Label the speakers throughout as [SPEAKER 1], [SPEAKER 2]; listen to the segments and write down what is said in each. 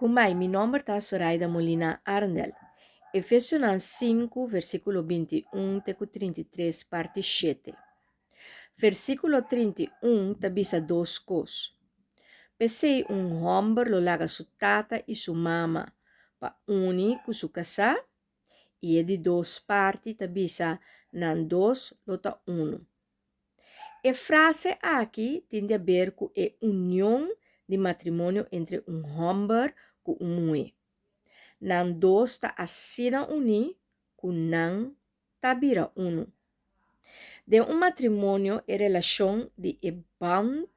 [SPEAKER 1] Kumai, mi nome está Zoraida Molina Arndel. Efésios 5, versículo 21 até 33, parte 7. Versículo 31 tabisa duas coisas. Pensei homem lo laga su tata e su mama pa uni com su casa e é de duas partes tabisa nan dos lota uno. A frase aqui tem a ver com a união de matrimônio entre homem com mulher. Nan dos ta assina uni com nan tabira uno. De matrimônio é relação de bond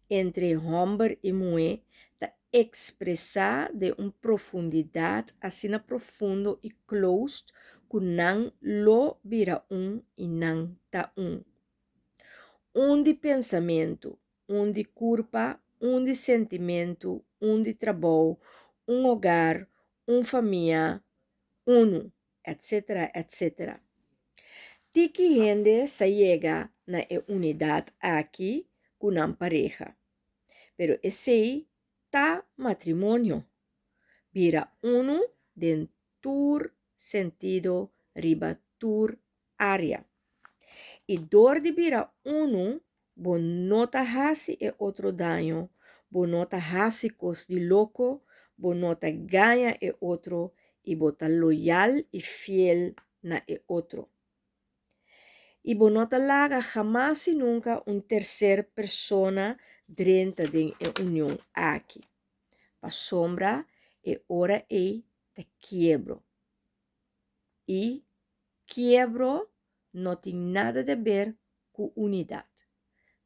[SPEAKER 1] entre homem e mulher ta expressar de profundidade assina profundo e close com nan lo vira e nan ta de pensamento, de culpa, de sentimento, de trabalho, hogar, família, etc, etc. Tiki gente se chega na unidade aqui com a pareja, pero esse tá matrimônio vira dentro sentido riba tur área. E dor de vira bonota hasi e outro danho, bonota hasi cos de louco, bonota ganha e outro, e bota loyal e fiel na e outro. E bonota laga jamás e nunca terceira persona dentro de união aqui. Pa sombra e ora te quebro. E quebro não tem nada a ver com unidade.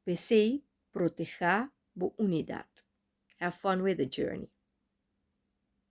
[SPEAKER 1] Pensei proteger a unidade. Have fun with the journey.